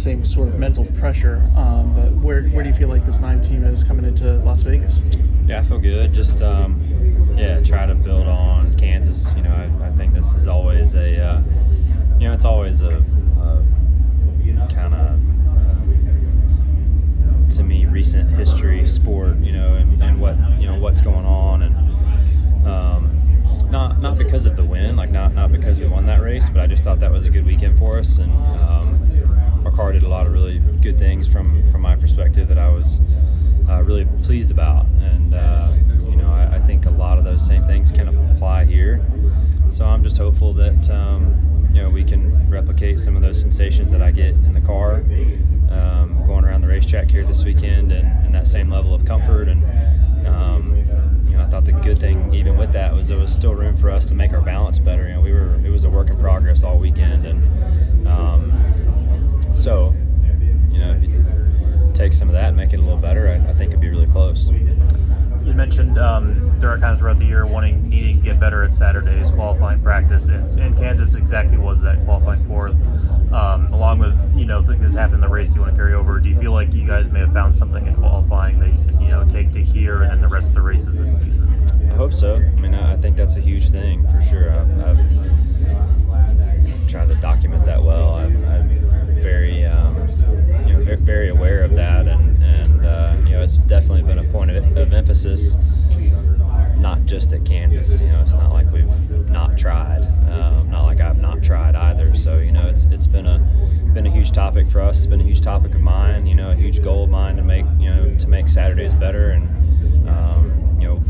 same sort of mental pressure. But where do you feel like this 9 team is coming into Las Vegas? Yeah, I feel good. Just try to build on Kansas. I think this is always it's always a kind of to me recent history sport. And what's going on, and not because of the win, like not because we won that race, but I just thought that was a good weekend for us, and our car did a lot of really good things from my perspective that I was really pleased about, and I think a lot of those same things can apply here. So I'm just hopeful that we can replicate some of those sensations that I get in the car going around the racetrack here this weekend, and that same level of comfort. And I thought the good thing even with that was there was still room for us to make our balance better. It was a work in progress all weekend, and so if you take some of that and make it a little better, I think it'd be really close. You mentioned there are times throughout the year needing to get better at Saturday's qualifying practice, and Kansas exactly was that, qualifying fourth. Along with things happened in the race you want to carry over. Do you feel like you guys may have found something in qualifying that you can take to here and then the rest of the races this season? I hope so. I think that's a huge thing for sure. I've tried to document that well. I'm very very aware of that, and it's definitely been a point of emphasis, not just at Kansas. It's not like we've not tried, not like I've not tried either. So it's been a huge topic for us. It's been a huge topic of mine. A huge goal of mine to make Saturdays better, and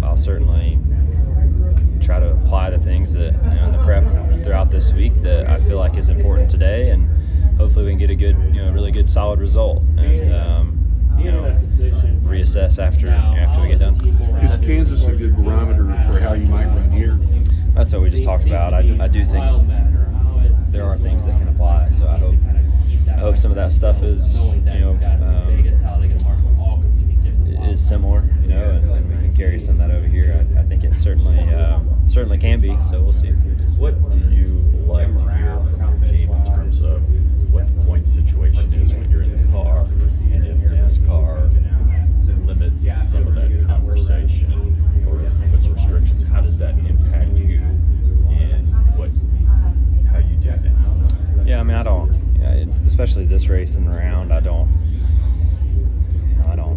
I'll certainly try to apply the things that in the prep throughout this week that I feel like is important today, and hopefully we can get a good, really good, solid result, and reassess after we get done. Is Kansas a good barometer for how you might run here? That's what we just talked about. I do think there are things that can apply. So I hope some of that stuff is similar, and we can carry some of that over here. I think it certainly can be. So we'll see. What do you like to hear from your team in terms of what the point situation is when you're in the car, and if this car limits some of that conversation or puts restrictions? How does that impact you and how you do things? Yeah, I don't, especially this race and round, I don't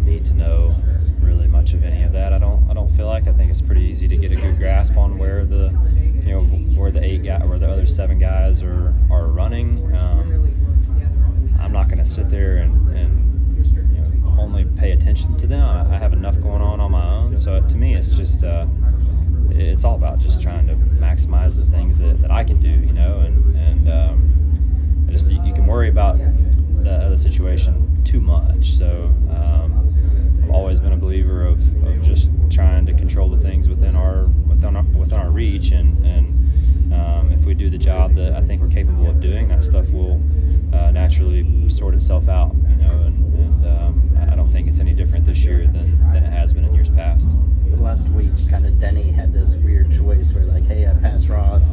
need to know really much of any of that. I don't feel like. I think it's pretty easy to get a good grasp on where the other 7 guys are running. I'm not going to sit there and only pay attention to them. I have enough going on my own. So to me, it's just it's all about just trying to maximize the things that I can do, and you can worry about the other situation too much. So I've always been a believer of just trying to control the things within our reach, and if we do the job that I think we're capable of doing, that stuff will naturally sort itself out, and I don't think it's any different this year than it has been in years past. Last week, kind of Denny had this weird choice where, like, hey, I passed Ross,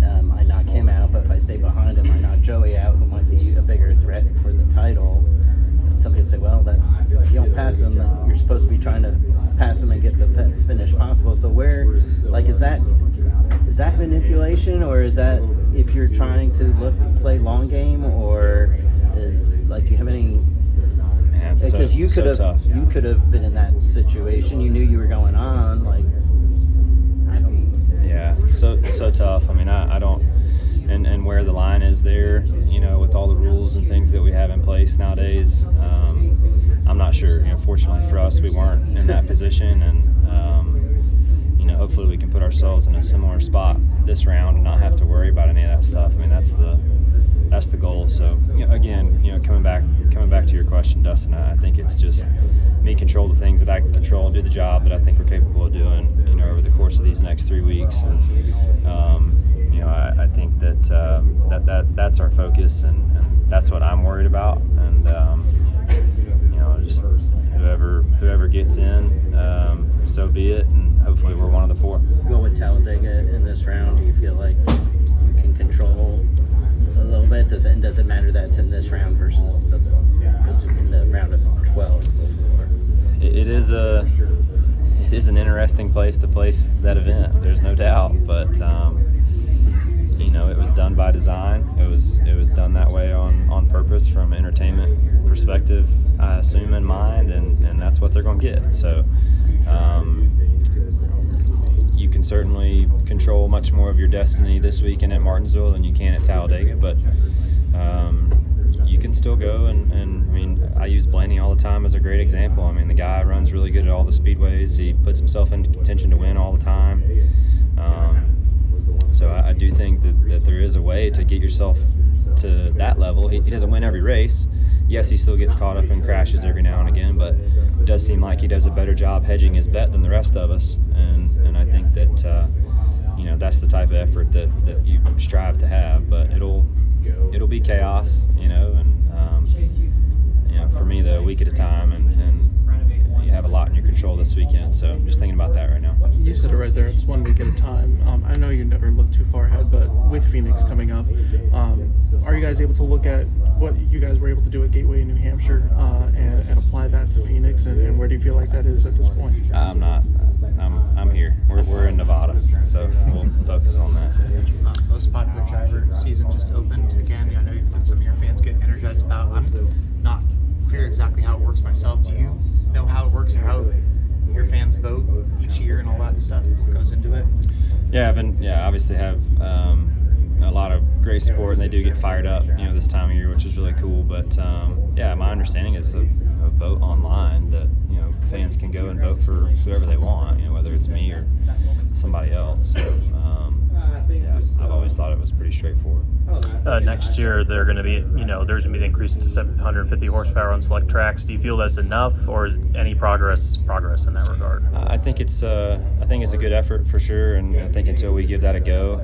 I knock him out, but if I stay behind him, I knock Joey out, who might be a bigger threat for the title. And some people say, well, that if you don't pass him, then you're supposed to be trying to pass him and get the best finish possible. So where, like, is that manipulation, or is that if you're trying to play long game, or is, like, do you have any? Because you could have been in that situation. You knew you were going on. Like, I don't. Yeah, so tough. I don't, and where the line is there, with all the rules and things that we have in place nowadays, I'm not sure. Fortunately for us, we weren't in that position, and hopefully we can put ourselves in a similar spot this round and not have to worry about any of that stuff. That's the goal. So again, coming back to your question, Dustin, I think it's just me control the things that I can control and do the job that I think we're capable of doing, over the course of these next 3 weeks. And I think that's our focus, and that's what I'm worried about. And just whoever gets in, so be it, and hopefully we're one of the 4. Go with Talladega in this round. Do you feel like you can control a little bit? Does it end does it matter that it's in this round versus in the round of 12 before? It is an interesting place to place that event. There's no doubt, but it was done by design. It was done that way on purpose from an entertainment perspective, I assume, in mind, and that's what they're going to get. So you can certainly control much more of your destiny this weekend at Martinsville than you can at Talladega, but you can still go and I mean, I use Blaney all the time as a great example. I mean, the guy runs really good at all the speedways. He puts himself into contention to win all the time. So I do think that there is a way to get yourself to that level. He doesn't win every race. Yes, he still gets caught up in crashes every now and again, but it does seem like he does a better job hedging his bet than the rest of us. And I think that that's the type of effort that you strive to have. But it'll be chaos, and for me, though, a week at a time, and you have a lot in your control this weekend. So I'm just thinking about that right now. You said it right there. It's 1 week at a time. I know you never look too far ahead, but with Phoenix coming up, are you guys able to look at what you guys were able to do at Gateway in New Hampshire and apply that to Phoenix? And where do you feel like that is at this point? I'm not. I'm here. We're in Nevada, so we'll focus on that. Most popular driver season just opened again. I know some of your fans get energized about. I'm not clear exactly how it works myself. Do you know how it works, or how your fans vote each year and all that stuff goes into it? Yeah, obviously have a lot of great support, and they do get fired up, this time of year, which is really cool. But my understanding is a vote online that fans can go and vote for whoever they want, whether it's me or somebody else. So I've always thought it was pretty straightforward. Next year, they're going to be, there's going to be the increase to 750 horsepower on select tracks. Do you feel that's enough, or is any progress in that regard? I think it's a good effort for sure, and I think until we give that a go,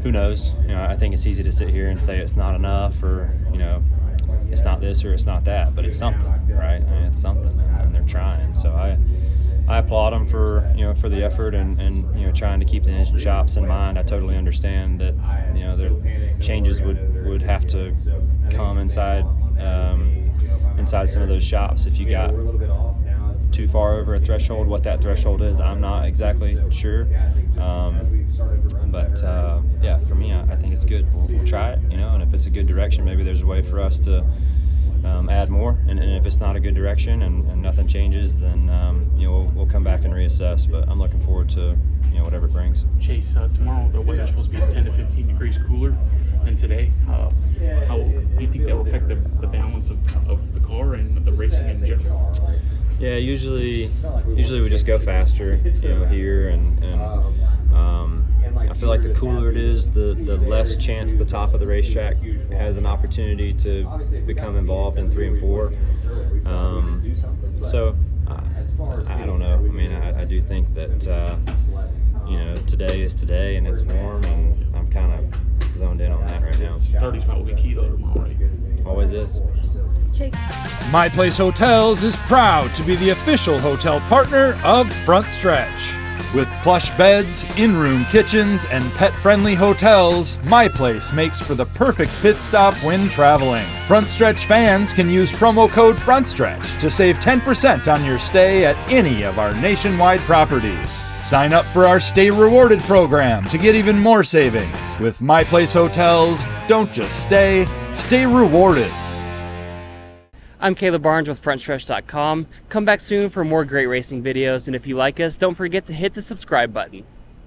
who knows? I think it's easy to sit here and say it's not enough, or it's not this or it's not that, but it's something, right? I mean, it's something, and they're trying. So I applaud them for the effort and trying to keep the engine shops in mind. I totally understand that their changes would have to come inside some of those shops. If you got too far over a threshold, what that threshold is, I'm not exactly sure. But for me, I think it's good. We'll try it, and if it's a good direction, maybe there's a way for us to add more. And if it's not a good direction and nothing changes, then we'll come back and reassess. But I'm looking forward to whatever it brings. Chase, tomorrow the weather's supposed to be 10 to 15 degrees cooler than today. How do you think that will affect the balance of the car and the racing in general? Yeah, usually we just go faster, here, and I feel like the cooler it is, the less chance the top of the racetrack has an opportunity to become involved in 3 and 4. So I don't know. I mean, I do think that today is today, and it's warm, and I'm kind of zoned in on that right now. 30 spot will be key though tomorrow, right? Always is. My Place Hotels is proud to be the official hotel partner of Frontstretch. With plush beds, in-room kitchens, and pet-friendly hotels, My Place makes for the perfect pit stop when traveling. Frontstretch fans can use promo code Frontstretch to save 10% on your stay at any of our nationwide properties. Sign up for our Stay Rewarded program to get even more savings. With My Place Hotels, don't just stay rewarded. I'm Caleb Barnes with Frontstretch.com. Come back soon for more great racing videos, and if you like us, don't forget to hit the subscribe button.